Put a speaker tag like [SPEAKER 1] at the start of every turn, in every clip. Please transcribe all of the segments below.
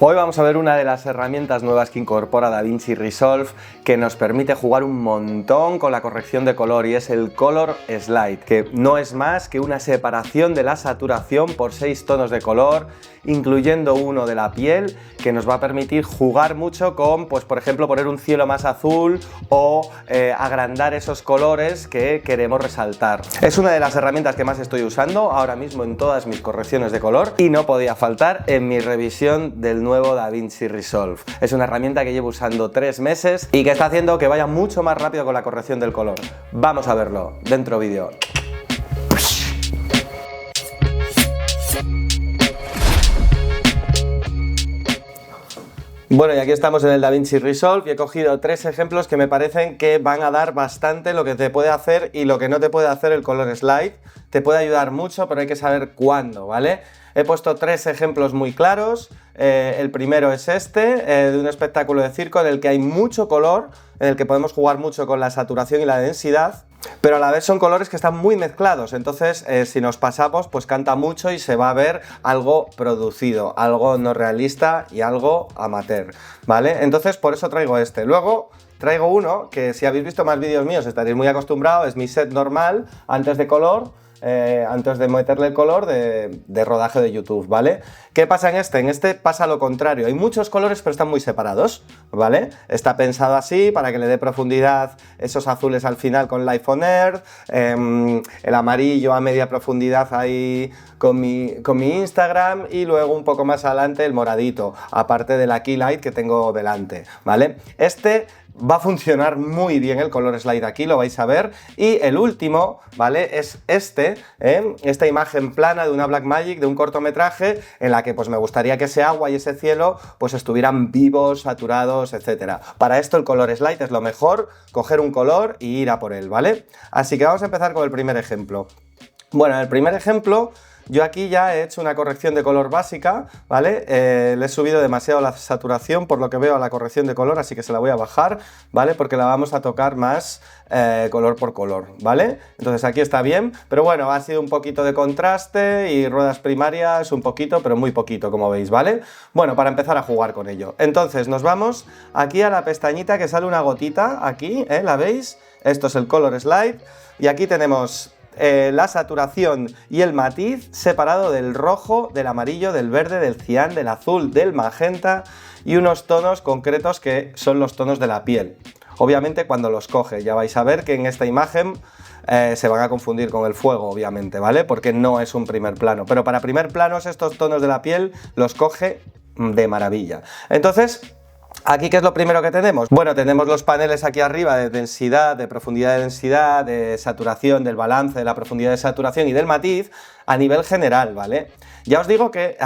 [SPEAKER 1] Hoy vamos a ver una de las herramientas nuevas que incorpora DaVinci Resolve que nos permite jugar un montón con la corrección de color, y es el Color Slide, que no es más que una separación de la saturación por 6 tonos de color, incluyendo uno de la piel, que nos va a permitir jugar mucho con, pues por ejemplo, poner un cielo más azul o agrandar esos colores que queremos resaltar. Es una de las herramientas que más estoy usando ahora mismo en todas mis correcciones de color y no podía faltar en mi revisión del nuevo DaVinci Resolve. Es una herramienta que llevo usando 3 meses y que está haciendo que vaya mucho más rápido con la corrección del color. Vamos a verlo, dentro vídeo. Bueno, y aquí estamos en el DaVinci Resolve y he cogido 3 ejemplos que me parecen que van a dar bastante lo que te puede hacer y lo que no te puede hacer el Color Slide. Te puede ayudar mucho, pero hay que saber cuándo, ¿vale? He puesto 3 ejemplos muy claros. El primero es este, de un espectáculo de circo en el que hay mucho color, en el que podemos jugar mucho con la saturación y la densidad, pero a la vez son colores que están muy mezclados, entonces si nos pasamos pues canta mucho y se va a ver algo producido, algo no realista y algo amateur, ¿vale? Entonces por eso traigo este. Luego traigo uno que, si habéis visto más vídeos míos estaréis muy acostumbrados, es mi set normal antes de color. Antes de meterle el color de rodaje de YouTube, ¿vale? ¿Qué pasa en este? En este pasa lo contrario, hay muchos colores pero están muy separados, ¿vale? Está pensado así para que le dé profundidad, esos azules al final con Life on Earth, el amarillo a media profundidad ahí con mi Instagram, y luego un poco más adelante el moradito, aparte de la Key Light que tengo delante, ¿vale? Este va a funcionar muy bien, el Color Slide aquí, lo vais a ver. Y el último, ¿vale? Es esta imagen plana de una Blackmagic, de un cortometraje, en la que pues me gustaría que ese agua y ese cielo pues estuvieran vivos, saturados, etcétera. Para esto el Color Slide es lo mejor, coger un color y ir a por él, ¿vale? Así que vamos a empezar con el primer ejemplo. Bueno, en el primer ejemplo yo aquí ya he hecho una corrección de color básica, ¿vale? Le he subido demasiado la saturación por lo que veo a la corrección de color, así que se la voy a bajar, ¿vale? Porque la vamos a tocar más color por color, ¿vale? Entonces aquí está bien, pero bueno, ha sido un poquito de contraste y ruedas primarias un poquito, pero muy poquito, como veis, ¿vale? Bueno, para empezar a jugar con ello. Entonces nos vamos aquí a la pestañita que sale una gotita, aquí, ¿la veis? Esto es el Color Slide y aquí tenemos la saturación y el matiz separado del rojo, del amarillo, del verde, del cian, del azul, del magenta y unos tonos concretos que son los tonos de la piel. Obviamente cuando los coge ya vais a ver que en esta imagen se van a confundir con el fuego, obviamente, ¿vale? Porque no es un primer plano, pero para primer planos estos tonos de la piel los coge de maravilla. Entonces, ¿aquí qué es lo primero que tenemos? Bueno, tenemos los paneles aquí arriba de densidad, de profundidad de densidad, de saturación, del balance, de la profundidad de saturación y del matiz a nivel general, ¿vale? Ya os digo que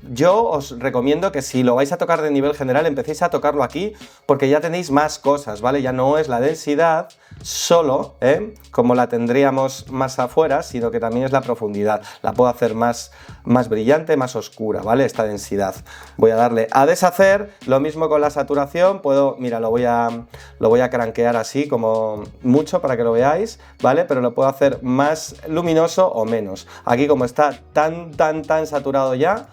[SPEAKER 1] yo os recomiendo que si lo vais a tocar de nivel general empecéis a tocarlo aquí, porque ya tenéis más cosas, ¿vale? Ya no es la densidad solo, como la tendríamos más afuera, sino que también es la profundidad. La puedo hacer más brillante, más oscura, ¿vale? Esta densidad. Voy a darle a deshacer, lo mismo con la saturación, puedo, mira, lo voy a cranquear así como mucho para que lo veáis, ¿vale? Pero lo puedo hacer más luminoso o menos. Aquí como está tan saturado ya,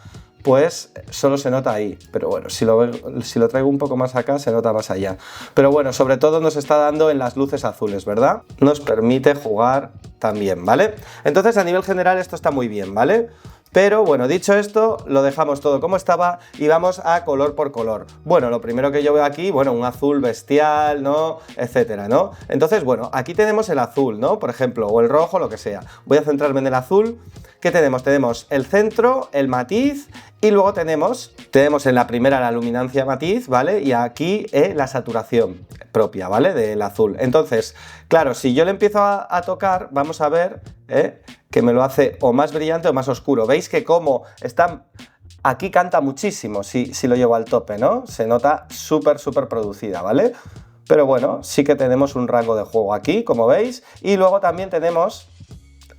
[SPEAKER 1] pues solo se nota ahí, pero bueno, si lo traigo un poco más acá se nota más allá. Pero bueno, sobre todo nos está dando en las luces azules, ¿verdad? Nos permite jugar también, ¿vale? Entonces a nivel general esto está muy bien, ¿vale? Pero bueno, dicho esto, lo dejamos todo como estaba y vamos a color por color. Bueno, lo primero que yo veo aquí, bueno, un azul bestial, ¿no? Etcétera, ¿no? Entonces, bueno, aquí tenemos el azul, ¿no? Por ejemplo, o el rojo, lo que sea. Voy a centrarme en el azul. ¿Qué tenemos? Tenemos el centro, el matiz y luego tenemos en la primera la luminancia matiz, ¿vale? Y aquí la saturación propia, ¿vale? Del azul. Entonces, claro, si yo le empiezo a tocar, vamos a ver, que me lo hace o más brillante o más oscuro. ¿Veis que como está... Aquí canta muchísimo si lo llevo al tope, ¿no? Se nota súper producida, ¿vale? Pero bueno, sí que tenemos un rango de juego aquí, como veis. Y luego también tenemos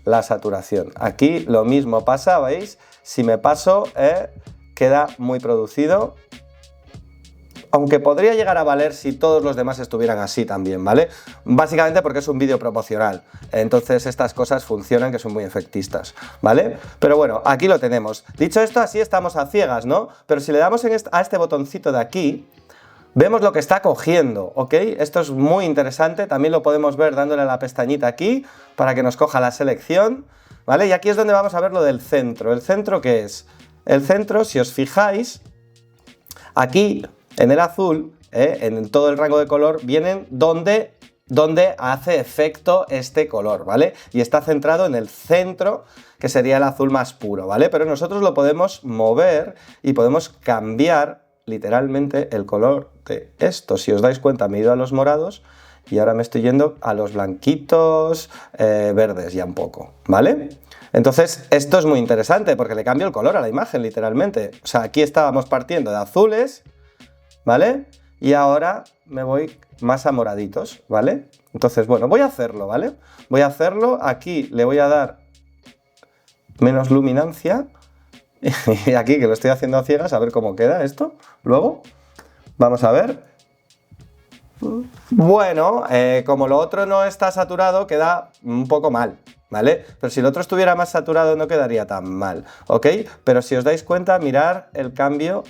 [SPEAKER 1] la saturación. Aquí lo mismo pasa, ¿veis? Si me paso, queda muy producido. aunque podría llegar a valer si todos los demás estuvieran así también, ¿vale? Básicamente porque es un vídeo promocional, entonces estas cosas funcionan, que son muy efectistas, ¿vale? Pero bueno, aquí lo tenemos. Dicho esto, así estamos a ciegas, ¿no? Pero si le damos a este botoncito de aquí, vemos lo que está cogiendo, ¿ok? Esto es muy interesante, también lo podemos ver dándole a la pestañita aquí para que nos coja la selección, ¿vale? Y aquí es donde vamos a ver lo del centro. ¿El centro qué es? El centro, si os fijáis, aquí en el azul, en todo el rango de color, vienen donde hace efecto este color, ¿vale? Y está centrado en el centro, que sería el azul más puro, ¿vale? Pero nosotros lo podemos mover y podemos cambiar literalmente el color de esto. Si os dais cuenta, me he ido a los morados y ahora me estoy yendo a los blanquitos, verdes ya un poco, ¿vale? Entonces, esto es muy interesante porque le cambio el color a la imagen, literalmente. O sea, aquí estábamos partiendo de azules, ¿vale? Y ahora me voy más a moraditos, ¿vale? Entonces, bueno, voy a hacerlo, ¿vale? Voy a hacerlo, aquí le voy a dar menos luminancia, y aquí que lo estoy haciendo a ciegas, a ver cómo queda esto, luego, vamos a ver. Bueno, como lo otro no está saturado, queda un poco mal, ¿vale? Pero si el otro estuviera más saturado no quedaría tan mal, ¿ok? Pero si os dais cuenta, mirar el cambio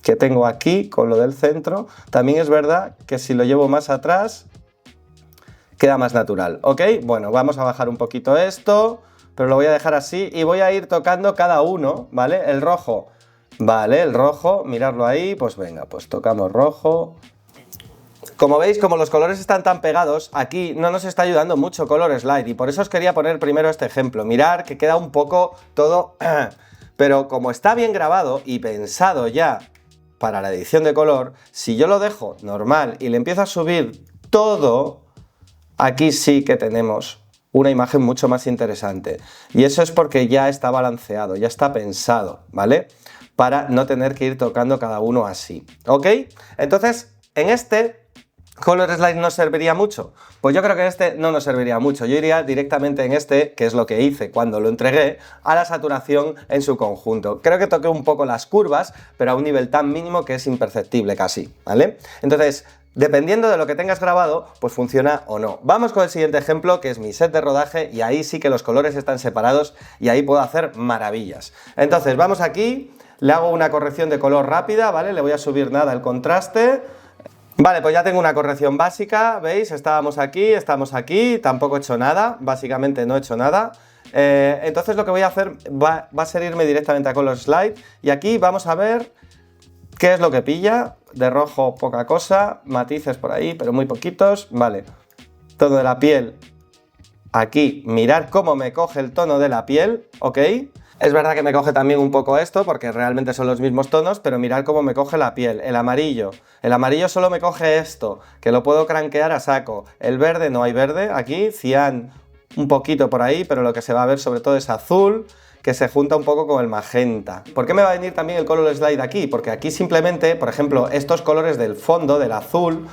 [SPEAKER 1] que tengo aquí con lo del centro. También es verdad que si lo llevo más atrás queda más natural, ¿ok? Bueno, vamos a bajar un poquito esto, pero lo voy a dejar así y voy a ir tocando cada uno, ¿vale? El rojo, vale, el rojo, miradlo ahí, pues venga, pues tocamos rojo. Como veis, como los colores están tan pegados, aquí no nos está ayudando mucho Color Slide y por eso os quería poner primero este ejemplo. Mirad que queda un poco todo, pero como está bien grabado y pensado ya para la edición de color, si yo lo dejo normal y le empiezo a subir todo, aquí sí que tenemos una imagen mucho más interesante. Y eso es porque ya está balanceado, ya está pensado, ¿vale? Para no tener que ir tocando cada uno así, ¿ok? Entonces, en este Color Slide nos serviría mucho. Pues yo creo que este no nos serviría mucho. Yo iría directamente en este, que es lo que hice cuando lo entregué, a la saturación en su conjunto. Creo que toqué un poco las curvas, pero a un nivel tan mínimo que es imperceptible casi, ¿vale? Entonces, dependiendo de lo que tengas grabado, pues funciona o no. Vamos con el siguiente ejemplo, que es mi set de rodaje, y ahí sí que los colores están separados y ahí puedo hacer maravillas. Entonces, vamos aquí, le hago una corrección de color rápida, ¿vale? Le voy a subir nada el contraste. Vale, pues ya tengo una corrección básica, ¿veis? Estamos aquí, tampoco he hecho nada, básicamente no he hecho nada. Entonces lo que voy a hacer va a ser irme directamente a Color Slide y aquí vamos a ver qué es lo que pilla. De rojo poca cosa, matices por ahí, pero muy poquitos, vale. Tono de la piel, aquí, mirar cómo me coge el tono de la piel, ¿ok? Es verdad que me coge también un poco esto, porque realmente son los mismos tonos, pero mirad cómo me coge la piel. El amarillo solo me coge esto, que lo puedo cranquear a saco. El verde, no hay verde, aquí, cian un poquito por ahí, pero lo que se va a ver sobre todo es azul, que se junta un poco con el magenta. ¿Por qué me va a venir también el Color Slide aquí? Porque aquí simplemente, por ejemplo, estos colores del fondo, del azul,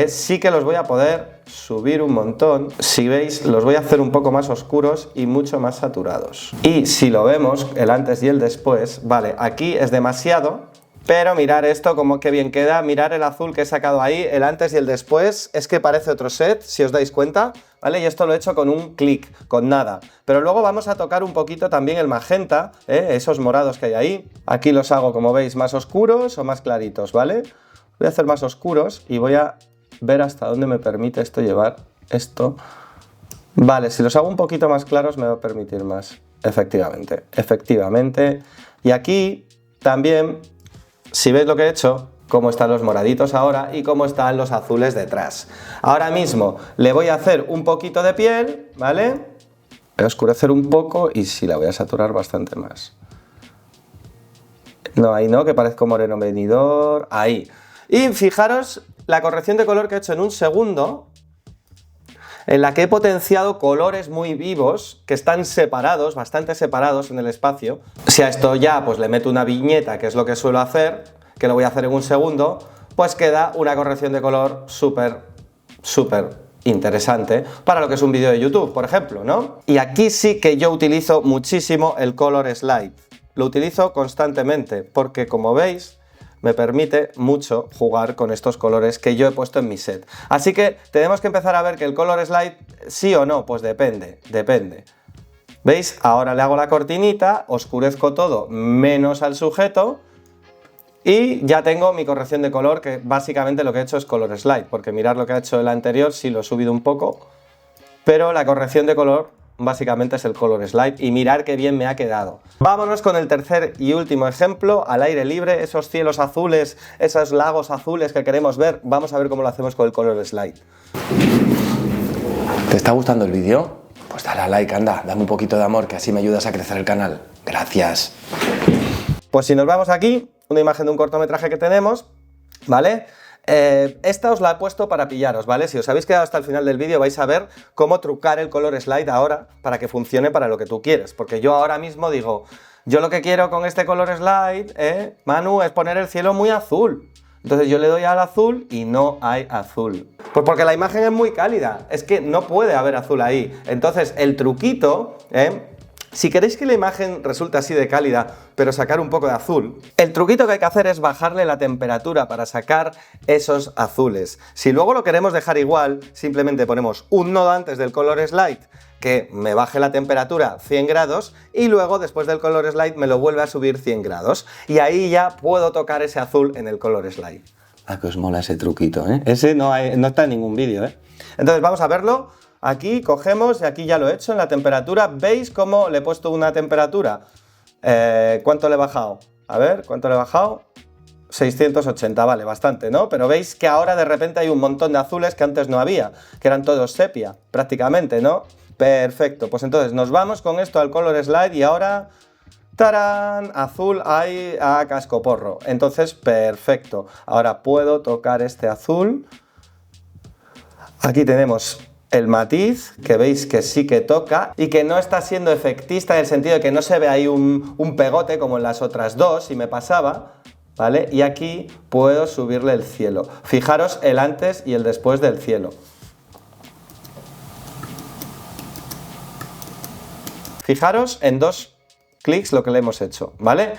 [SPEAKER 1] sí que los voy a poder subir un montón. Si veis, los voy a hacer un poco más oscuros y mucho más saturados. Y si lo vemos, el antes y el después, vale, aquí es demasiado, pero mirar esto como que bien queda, mirar el azul que he sacado ahí, el antes y el después, es que parece otro set, si os dais cuenta, ¿vale? Y esto lo he hecho con un clic, con nada. Pero luego vamos a tocar un poquito también el magenta, esos morados que hay ahí. Aquí los hago, como veis, más oscuros o más claritos, ¿vale? Voy a hacer más oscuros y voy a ver hasta dónde me permite esto llevar esto. Vale, si los hago un poquito más claros me va a permitir más. Efectivamente, efectivamente. Y aquí también, si veis lo que he hecho, cómo están los moraditos ahora y cómo están los azules detrás. Ahora mismo le voy a hacer un poquito de piel, ¿vale? Voy a oscurecer un poco y sí, la voy a saturar bastante más. No, ahí no, que parezco moreno venidor. Ahí. Y fijaros la corrección de color que he hecho en un segundo, en la que he potenciado colores muy vivos que están separados, bastante separados en el espacio. Si a esto ya pues le meto una viñeta, que es lo que suelo hacer, que lo voy a hacer en un segundo, pues queda una corrección de color súper interesante para lo que es un vídeo de YouTube, por ejemplo, ¿no? Y aquí sí que yo utilizo muchísimo el Color Slide. Lo utilizo constantemente porque, como veis, me permite mucho jugar con estos colores que yo he puesto en mi set. Así que tenemos que empezar a ver que el Color Slide, sí o no, pues depende. ¿Veis? Ahora le hago la cortinita, oscurezco todo menos al sujeto y ya tengo mi corrección de color, que básicamente lo que he hecho es Color Slide, porque mirad lo que ha hecho el anterior, sí lo he subido un poco, pero la corrección de color básicamente es el Color Slide y mirad qué bien me ha quedado. Vámonos con el tercer y último ejemplo, al aire libre, esos cielos azules, esos lagos azules que queremos ver, vamos a ver cómo lo hacemos con el Color Slide.
[SPEAKER 2] ¿Te está gustando el vídeo? Pues dale a like, anda, dame un poquito de amor, que así me ayudas a crecer el canal. Gracias.
[SPEAKER 1] Pues si nos vamos aquí, una imagen de un cortometraje que tenemos, ¿vale? Esta os la he puesto para pillaros, ¿vale? Si os habéis quedado hasta el final del vídeo vais a ver cómo trucar el Color Slide ahora para que funcione para lo que tú quieres. Porque yo ahora mismo digo, yo lo que quiero con este Color Slide, Manu, es poner el cielo muy azul. Entonces yo le doy al azul y no hay azul. Pues porque la imagen es muy cálida, es que no puede haber azul ahí. Entonces el truquito, si queréis que la imagen resulte así de cálida, pero sacar un poco de azul, el truquito que hay que hacer es bajarle la temperatura para sacar esos azules. Si luego lo queremos dejar igual, simplemente ponemos un nodo antes del Color Slide que me baje la temperatura 100 grados y luego después del Color Slide me lo vuelve a subir 100 grados. Y ahí ya puedo tocar ese azul en el Color Slide.
[SPEAKER 2] Ah, que os mola ese truquito, ¿eh?
[SPEAKER 1] Ese no está en ningún vídeo, ¿eh? Entonces vamos a verlo. Aquí cogemos, y aquí ya lo he hecho en la temperatura. ¿Veis cómo le he puesto una temperatura? ¿Cuánto le he bajado? A ver, ¿cuánto le he bajado? 680, vale, bastante, ¿no? Pero veis que ahora de repente hay un montón de azules que antes no había, que eran todos sepia, prácticamente, ¿no? Perfecto, pues entonces nos vamos con esto al Color Slide y ahora... ¡tarán! Azul hay a cascoporro. Entonces, perfecto. Ahora puedo tocar este azul. Aquí tenemos el matiz, que veis que sí que toca y que no está siendo efectista en el sentido de que no se ve ahí un pegote como en las otras dos, y me pasaba, ¿vale? Y aquí puedo subirle el cielo. Fijaros el antes y el después del cielo. Fijaros en dos clics lo que le hemos hecho, ¿vale?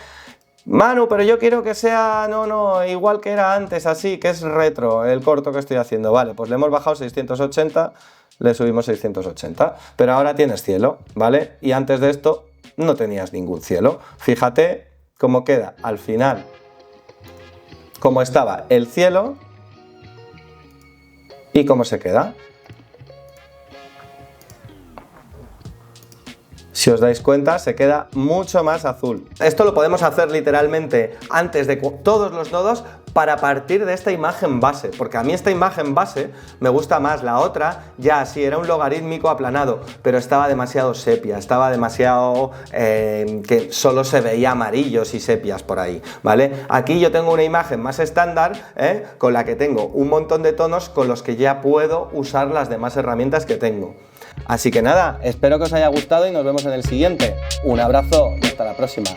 [SPEAKER 1] Manu, pero yo quiero que sea, no, igual que era antes, así, que es retro, el corto que estoy haciendo. Vale, pues le hemos bajado 680, le subimos 680, pero ahora tienes cielo, ¿vale? Y antes de esto no tenías ningún cielo. Fíjate cómo queda al final, cómo estaba el cielo y cómo se queda. Si os dais cuenta, se queda mucho más azul. Esto lo podemos hacer literalmente antes de todos los nodos para partir de esta imagen base, porque a mí esta imagen base me gusta más. La otra ya sí era un logarítmico aplanado, pero estaba demasiado sepia, estaba demasiado que solo se veía amarillos y sepias por ahí, ¿vale? Aquí yo tengo una imagen más estándar, con la que tengo un montón de tonos con los que ya puedo usar las demás herramientas que tengo. Así que nada, espero que os haya gustado y nos vemos en el siguiente. Un abrazo y hasta la próxima.